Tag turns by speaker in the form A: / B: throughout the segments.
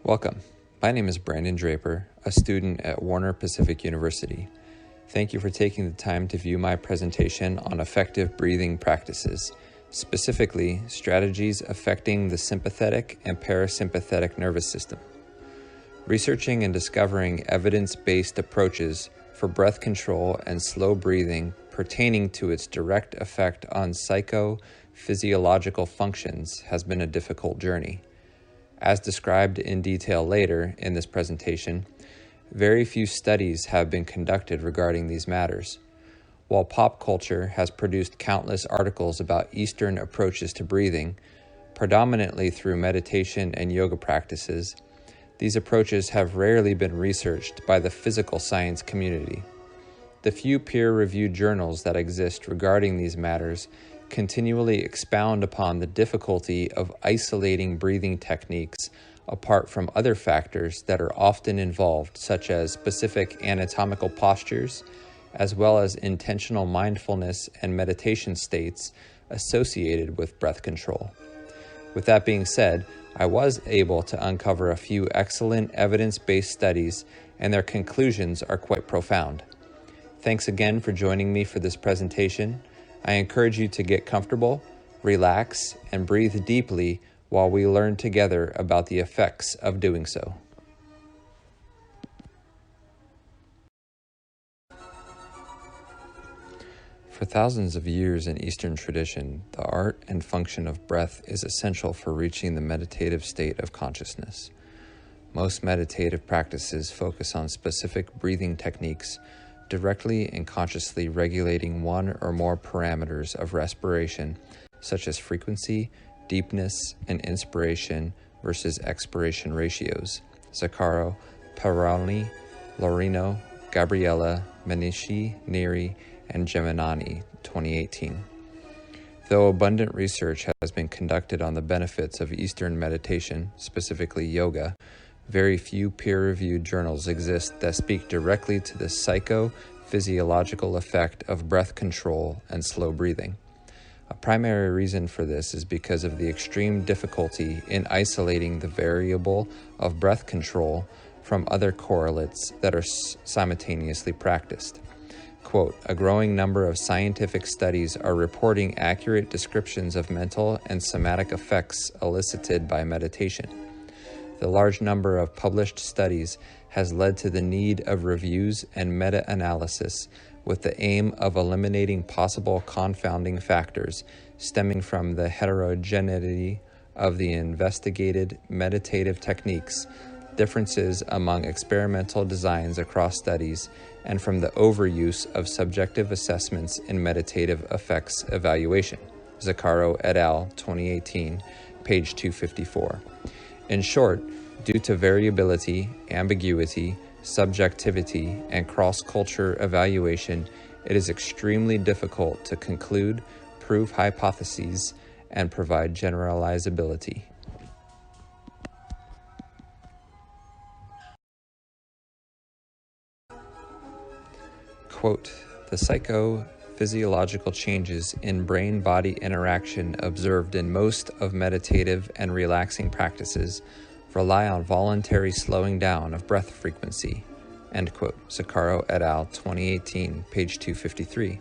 A: Welcome. My name is Brandon Draper, a student at Warner Pacific University. Thank you for taking the time to view my presentation on effective breathing practices, specifically strategies affecting the sympathetic and parasympathetic nervous system. Researching and discovering evidence-based approaches for breath control and slow breathing pertaining to its direct effect on psychophysiological functions has been a difficult journey. As described in detail later in this presentation, very few studies have been conducted regarding these matters. While pop culture has produced countless articles about Eastern approaches to breathing, predominantly through meditation and yoga practices, these approaches have rarely been researched by the physical science community. The few peer-reviewed journals that exist regarding these matters continually expound upon the difficulty of isolating breathing techniques apart from other factors that are often involved, such as specific anatomical postures, as well as intentional mindfulness and meditation states associated with breath control. With that being said, I was able to uncover a few excellent evidence-based studies, and their conclusions are quite profound. Thanks again for joining me for this presentation. I encourage you to get comfortable, relax, and breathe deeply while we learn together about the effects of doing so. For thousands of years in Eastern tradition, the art and function of breath is essential for reaching the meditative state of consciousness. Most meditative practices focus on specific breathing techniques, directly and consciously regulating one or more parameters of respiration, such as frequency, deepness, and inspiration versus expiration ratios. Zaccaro, Parolini, Lorino, Gabriella, Manishi, Neri, and Geminani, 2018. Though abundant research has been conducted on the benefits of Eastern meditation, specifically yoga, very few peer-reviewed journals exist that speak directly to the psychophysiological effect of breath control and slow breathing. A primary reason for this is because of the extreme difficulty in isolating the variable of breath control from other correlates that are simultaneously practiced. Quote, a growing number of scientific studies are reporting accurate descriptions of mental and somatic effects elicited by meditation. The large number of published studies has led to the need of reviews and meta-analysis with the aim of eliminating possible confounding factors stemming from the heterogeneity of the investigated meditative techniques, differences among experimental designs across studies, and from the overuse of subjective assessments in meditative effects evaluation. Zaccaro et al., 2018, page 254. In short, due to variability, ambiguity, subjectivity, and cross-culture evaluation, it is extremely difficult to conclude, prove hypotheses, and provide generalizability. Quote, the psychophysiological changes in brain-body interaction observed in most of meditative and relaxing practices rely on voluntary slowing down of breath frequency. End quote. Zaccaro et al., 2018, page 253.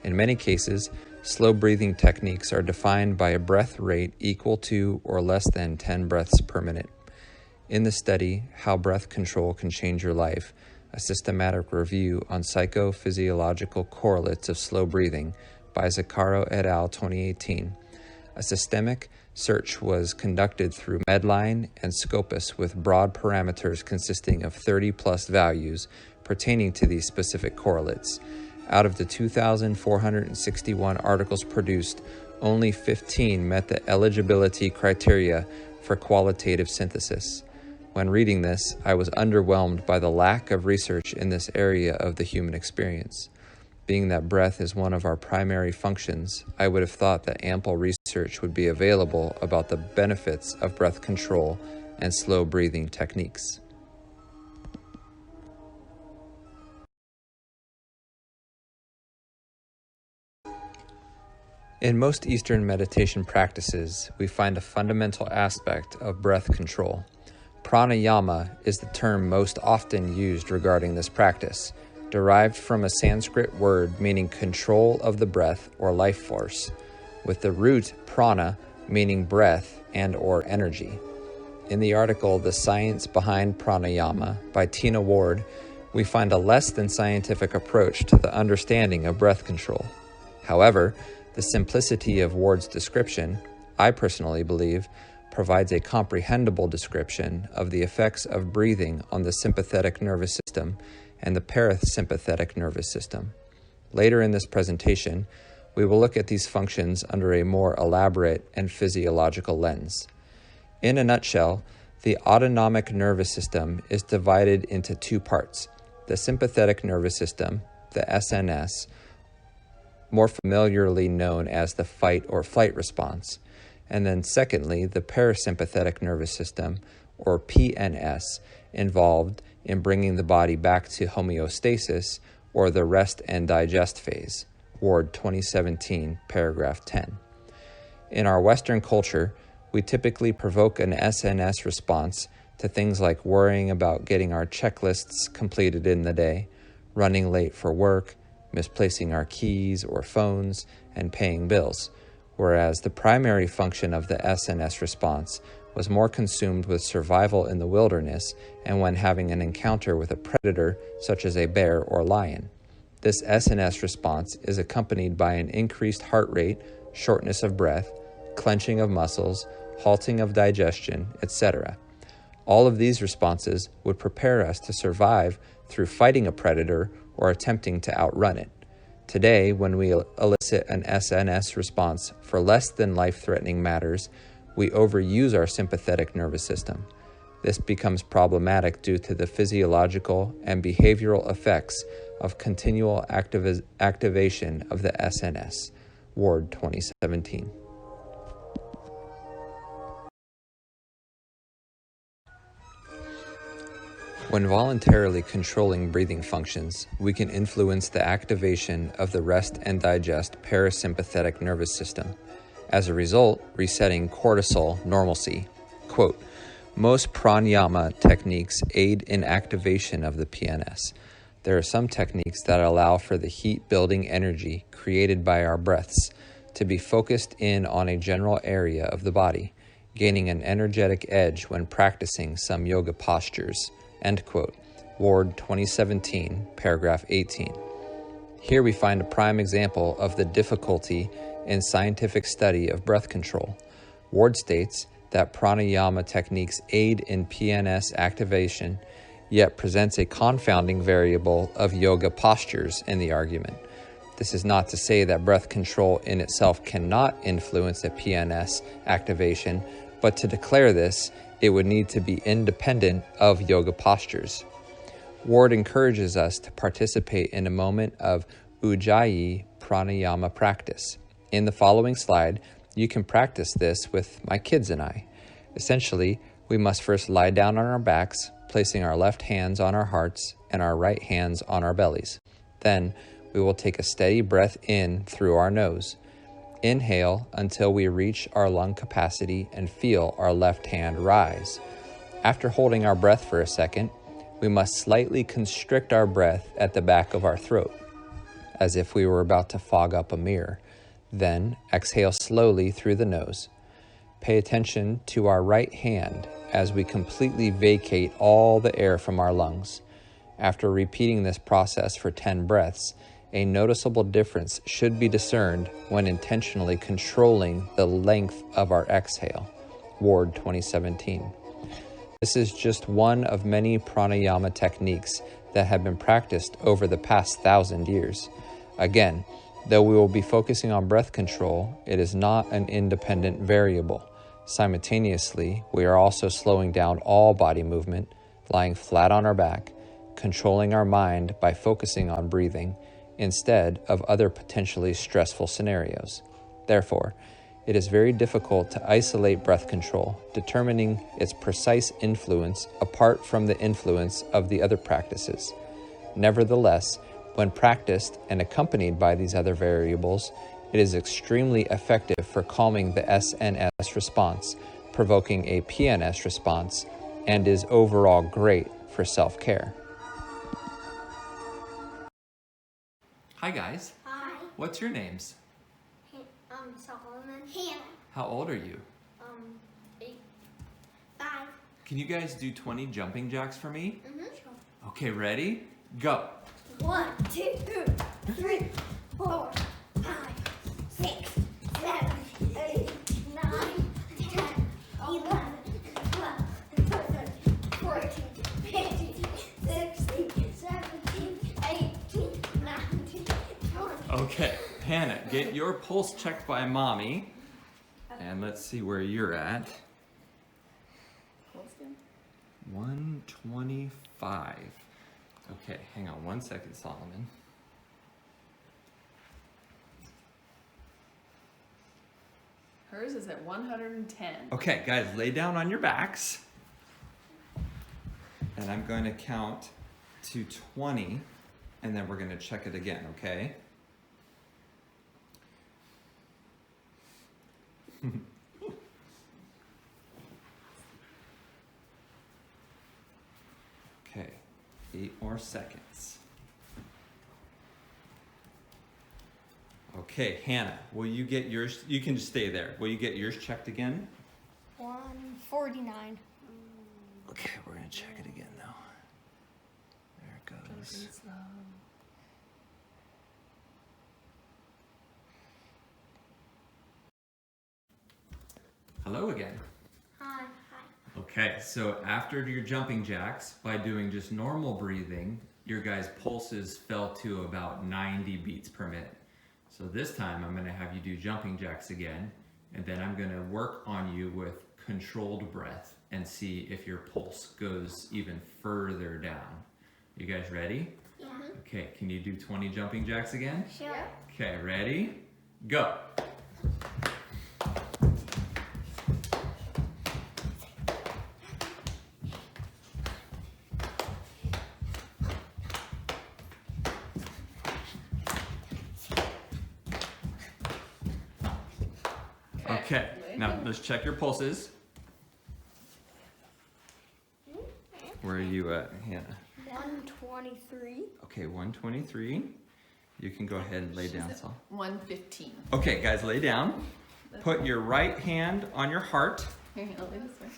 A: In many cases, slow breathing techniques are defined by a breath rate equal to or less than 10 breaths per minute. In the study, How Breath Control Can Change Your Life, a systematic review on psychophysiological correlates of slow breathing by Zaccaro et al., 2018, a systemic search was conducted through Medline and Scopus with broad parameters consisting of 30-plus values pertaining to these specific correlates. Out of the 2,461 articles produced, only 15 met the eligibility criteria for qualitative synthesis. When reading this, I was underwhelmed by the lack of research in this area of the human experience. Being that breath is one of our primary functions, I would have thought that ample research would be available about the benefits of breath control and slow breathing techniques. In most Eastern meditation practices, we find a fundamental aspect of breath control, Pranayama is the term most often used regarding this practice, derived from a Sanskrit word meaning control of the breath or life force, with the root prana meaning breath and or energy. In the article The Science Behind Pranayama by Tina Ward, we find a less than scientific approach to the understanding of breath control. However, the simplicity of Ward's description, I personally believe, provides a comprehensible description of the effects of breathing on the sympathetic nervous system and the parasympathetic nervous system. Later in this presentation, we will look at these functions under a more elaborate and physiological lens. In a nutshell, the autonomic nervous system is divided into two parts: the sympathetic nervous system, the SNS, more familiarly known as the fight or flight response, and then secondly, the parasympathetic nervous system, or PNS, involved in bringing the body back to homeostasis, or the rest and digest phase. Ward 2017, paragraph 10. In our Western culture, we typically provoke an SNS response to things like worrying about getting our checklists completed in the day, running late for work, misplacing our keys or phones, and paying bills, whereas the primary function of the SNS response was more consumed with survival in the wilderness and when having an encounter with a predator such as a bear or lion. This SNS response is accompanied by an increased heart rate, shortness of breath, clenching of muscles, halting of digestion, etc. All of these responses would prepare us to survive through fighting a predator or attempting to outrun it. Today, when we elicit an SNS response for less than life-threatening matters, we overuse our sympathetic nervous system. This becomes problematic due to the physiological and behavioral effects of continual activation of the SNS. Ward 2017. When voluntarily controlling breathing functions, we can influence the activation of the rest and digest parasympathetic nervous system. As a result, resetting cortisol normalcy. Quote, most pranayama techniques aid in activation of the PNS. There are some techniques that allow for the heat-building energy created by our breaths to be focused in on a general area of the body, gaining an energetic edge when practicing some yoga postures. End quote. Ward 2017, paragraph 18. Here we find a prime example of the difficulty in scientific study of breath control. Ward states that pranayama techniques aid in PNS activation, yet presents a confounding variable of yoga postures in the argument. This is not to say that breath control in itself cannot influence a PNS activation, but to declare this, it would need to be independent of yoga postures. Ward encourages us to participate in a moment of Ujjayi pranayama practice. In the following slide, you can practice this with my kids and I. Essentially, we must first lie down on our backs, placing our left hands on our hearts and our right hands on our bellies. Then, we will take a steady breath in through our nose. Inhale until we reach our lung capacity and feel our left hand rise. After holding our breath for a second, we must slightly constrict our breath at the back of our throat, as if we were about to fog up a mirror. Then, exhale slowly through the nose. Pay attention to our right hand as we completely vacate all the air from our lungs. After repeating this process for 10 breaths, a noticeable difference should be discerned when intentionally controlling the length of our exhale. Ward 2017. This is just one of many pranayama techniques that have been practiced over the past 1,000 years. Again, though we will be focusing on breath control, it is not an independent variable. Simultaneously, we are also slowing down all body movement, lying flat on our back, controlling our mind by focusing on breathing, instead of other potentially stressful scenarios. Therefore, it is very difficult to isolate breath control, determining its precise influence apart from the influence of the other practices. Nevertheless, when practiced and accompanied by these other variables, it is extremely effective for calming the SNS response, provoking a PNS response, and is overall great for self-care. Hi guys.
B: Hi.
A: What's your names?
B: Solomon. Hannah.
A: How old are you?
B: 5.
A: Can you guys do 20 jumping jacks for me?
B: Sure.
A: Okay, ready? Go.
B: 1, 2, 3, 4, 5, 6, 7, 8, 9, 10, 11, 12, 13, 14, 15, 16, 17, 18, 19, 20.
A: Okay, Hannah, get your pulse checked by mommy. And let's see where you're at. 125. Okay, hang on 1 second, Solomon.
C: Hers is at 110.
A: Okay, guys, lay down on your backs. And I'm going to count to 20, and then we're going to check it again, okay? Okay, 8 more seconds. Okay, Hannah, will you get yours? You can just stay there. Will you get yours checked again?
B: 149.
A: Okay, we're gonna check it again though. There it goes. Hello again.
B: Hi.
A: Okay, so after your jumping jacks, by doing just normal breathing, your guys' pulses fell to about 90 beats per minute. So this time I'm gonna have you do jumping jacks again, and then I'm gonna work on you with controlled breath and see if your pulse goes even further down. You guys ready?
B: Yeah.
A: Okay, can you do 20 jumping jacks again?
B: Sure.
A: Okay, ready? Go. Okay, now let's check your pulses. Where are you at, Hannah?
B: 123.
A: Okay, 123. You can go ahead and lay down, Saul.
C: 115.
A: Okay, guys, lay down. Put your right hand on your heart
C: Here, I'll lay this way.
B: Is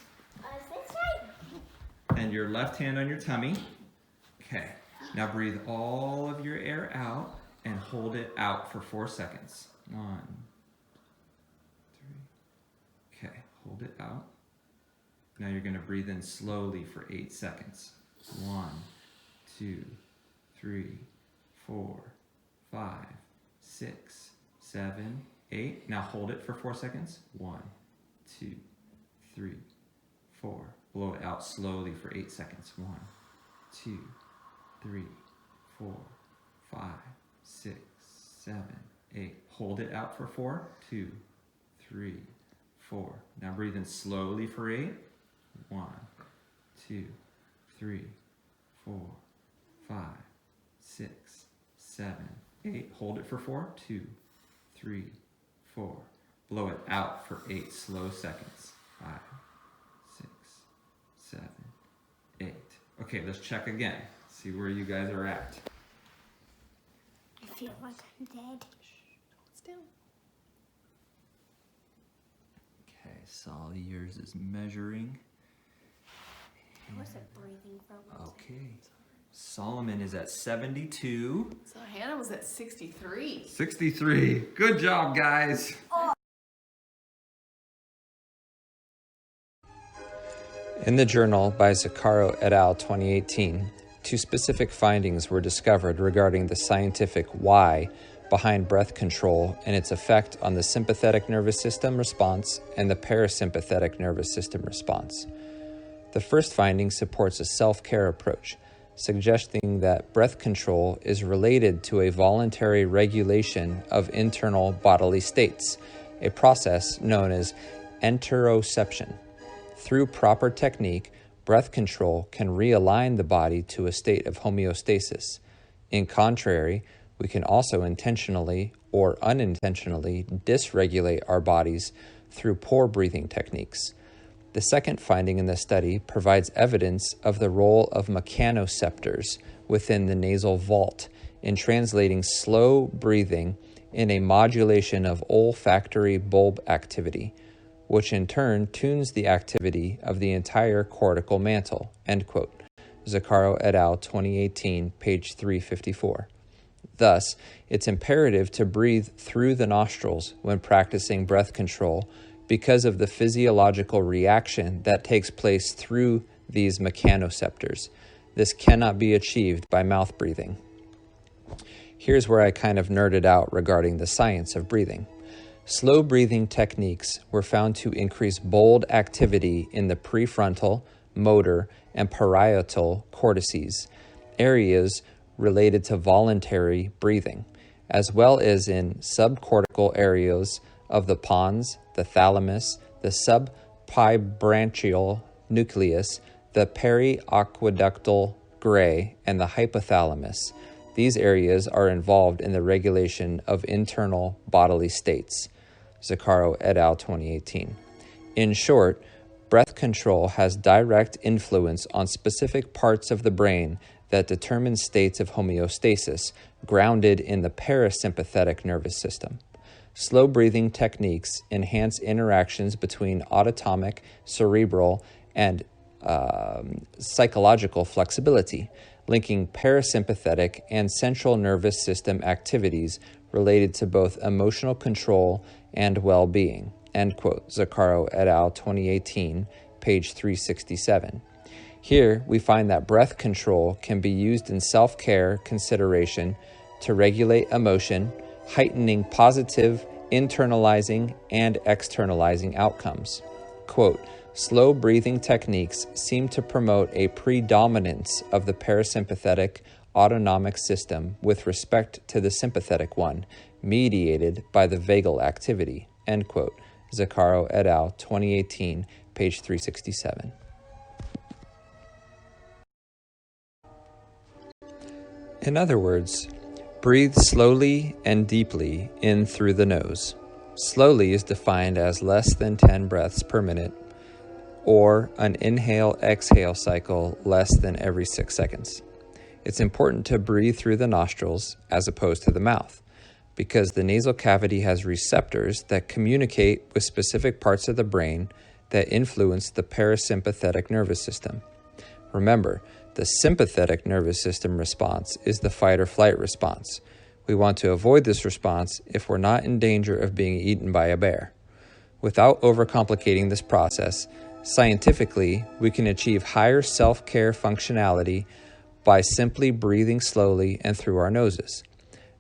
B: this right?
A: and your left hand on your tummy. Okay, now breathe all of your air out and hold it out for 4 seconds. 1, 3. Okay, hold it out. Now you're gonna breathe in slowly for 8 seconds. 1, 2, 3, 4, 5, 6, 7, 8. Now hold it for 4 seconds. 1, 2, 3, 4. Blow it out slowly for 8 seconds. 1, 2, 3, 4, 5, 6, 7, 8. Hold it out for 4, 2, 3, 4. Now breathe in slowly for 8. 1, 2, 3, 4, 5, 6, 7, 8. Hold it for 4, 2, 3, 4. Blow it out for 8 slow seconds. 5, 6, 7, 8. Okay, let's check again. See where you guys are at.
B: I feel like I'm dead.
C: Still.
A: Okay, Sol, yours is measuring.
B: I wasn't breathing for a while.
A: Okay. Solomon is at 72.
C: So Hannah was at 63.
A: 63. Good job, guys. In the journal by Zaccaro et al. 2018, 2 specific findings were discovered regarding the scientific why behind breath control and its effect on the sympathetic nervous system response and the parasympathetic nervous system response. The first finding supports a self-care approach, suggesting that breath control is related to a voluntary regulation of internal bodily states, a process known as enteroception. Through proper technique, breath control can realign the body to a state of homeostasis. In contrary, we can also intentionally or unintentionally dysregulate our bodies through poor breathing techniques. The second finding in the study provides evidence of the role of mechanoceptors within the nasal vault in translating slow breathing in a modulation of olfactory bulb activity, which in turn tunes the activity of the entire cortical mantle, end quote. Zaccaro et al., 2018, page 354. Thus, it's imperative to breathe through the nostrils when practicing breath control because of the physiological reaction that takes place through these mechanoceptors. This cannot be achieved by mouth breathing. Here's where I kind of nerded out regarding the science of breathing. Slow breathing techniques were found to increase bold activity in the prefrontal, motor, and parietal cortices, areas related to voluntary breathing, as well as in subcortical areas of the pons, the thalamus, the subpibranchial nucleus, the periaqueductal gray, and the hypothalamus. These areas are involved in the regulation of internal bodily states. Zaccaro et al., 2018. In short, breath control has direct influence on specific parts of the brain that determine states of homeostasis grounded in the parasympathetic nervous system. Slow breathing techniques enhance interactions between autonomic, cerebral, and psychological flexibility, linking parasympathetic and central nervous system activities related to both emotional control and well-being, end quote. Zaccaro et al., 2018, page 367. Here, we find that breath control can be used in self-care consideration to regulate emotion, heightening positive, internalizing, and externalizing outcomes. Quote, slow breathing techniques seem to promote a predominance of the parasympathetic autonomic system with respect to the sympathetic one, mediated by the vagal activity, end quote. Zaccaro et al., 2018, page 367. In other words, breathe slowly and deeply in through the nose. Slowly is defined as less than 10 breaths per minute, or an inhale-exhale cycle less than every 6 seconds. It's important to breathe through the nostrils as opposed to the mouth, because the nasal cavity has receptors that communicate with specific parts of the brain that influence the parasympathetic nervous system. Remember, the sympathetic nervous system response is the fight or flight response. We want to avoid this response if we're not in danger of being eaten by a bear. Without overcomplicating this process, scientifically, we can achieve higher self-care functionality by simply breathing slowly and through our noses.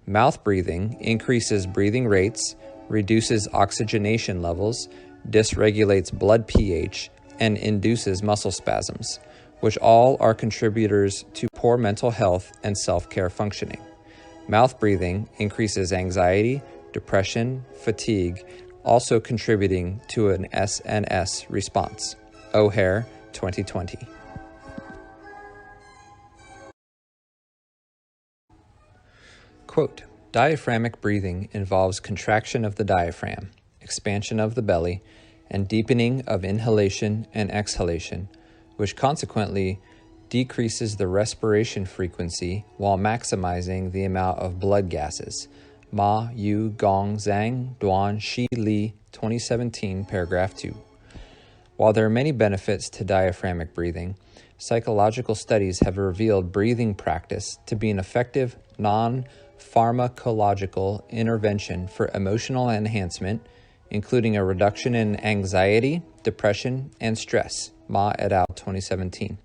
A: Mouth breathing increases breathing rates, reduces oxygenation levels, dysregulates blood pH, and induces muscle spasms, which all are contributors to poor mental health and self-care functioning. Mouth breathing increases anxiety, depression, fatigue, also contributing to an SNS response. O'Hare, 2020. Quote, diaphragmatic breathing involves contraction of the diaphragm, expansion of the belly, and deepening of inhalation and exhalation, which consequently decreases the respiration frequency while maximizing the amount of blood gases. Ma Yu Gong Zhang Duan Shi Li, 2017, paragraph 2. While there are many benefits to diaphragmatic breathing, psychological studies have revealed breathing practice to be an effective non-pharmacological intervention for emotional enhancement, including a reduction in anxiety, depression, and stress. Ma et al., 2017.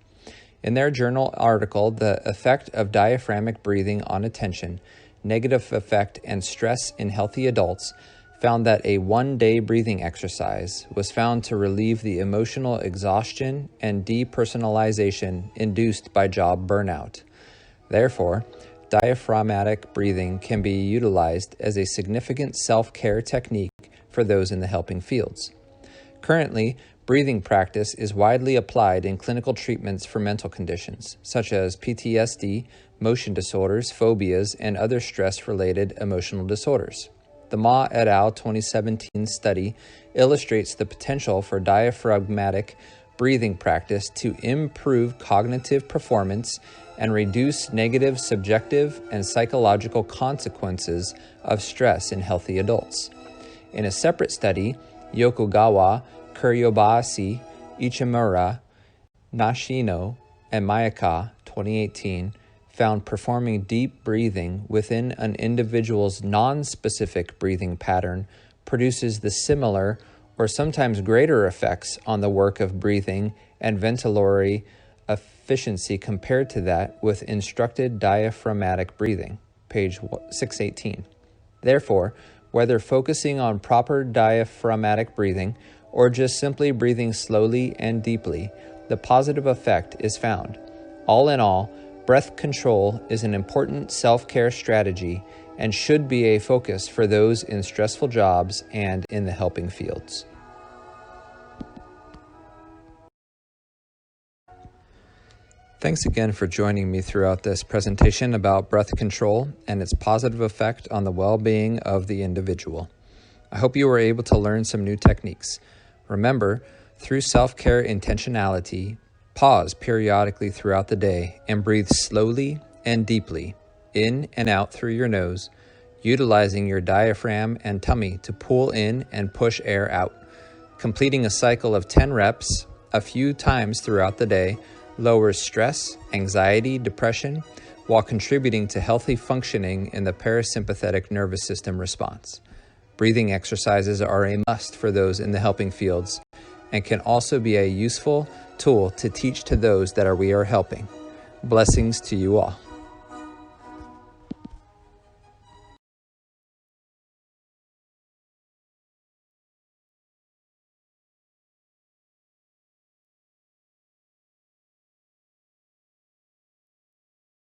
A: In their journal article, The Effect of Diaphragmatic Breathing on Attention, Negative Effect and Stress in Healthy Adults, found that a one-day breathing exercise was found to relieve the emotional exhaustion and depersonalization induced by job burnout. Therefore, diaphragmatic breathing can be utilized as a significant self-care technique for those in the helping fields. Currently, breathing practice is widely applied in clinical treatments for mental conditions, such as PTSD, motion disorders, phobias, and other stress-related emotional disorders. The Ma et al. 2017 study illustrates the potential for diaphragmatic breathing practice to improve cognitive performance and reduce negative subjective and psychological consequences of stress in healthy adults. In a separate study, Yokogawa, Kuryobashi, Ichimura, Nashino, and Mayaka 2018 found performing deep breathing within an individual's non-specific breathing pattern produces the similar or sometimes greater effects on the work of breathing and ventilatory efficiency compared to that with instructed diaphragmatic breathing, page 618. Therefore, whether focusing on proper diaphragmatic breathing or just simply breathing slowly and deeply, the positive effect is found. All in all, breath control is an important self-care strategy and should be a focus for those in stressful jobs and in the helping fields. Thanks again for joining me throughout this presentation about breath control and its positive effect on the well-being of the individual. I hope you were able to learn some new techniques. Remember, through self-care intentionality, pause periodically throughout the day and breathe slowly and deeply, in and out through your nose, utilizing your diaphragm and tummy to pull in and push air out. Completing a cycle of 10 reps a few times throughout the day lowers stress, anxiety, depression, while contributing to healthy functioning in the parasympathetic nervous system response. Breathing exercises are a must for those in the helping fields and can also be a useful tool to teach to those that we are helping. Blessings to you all.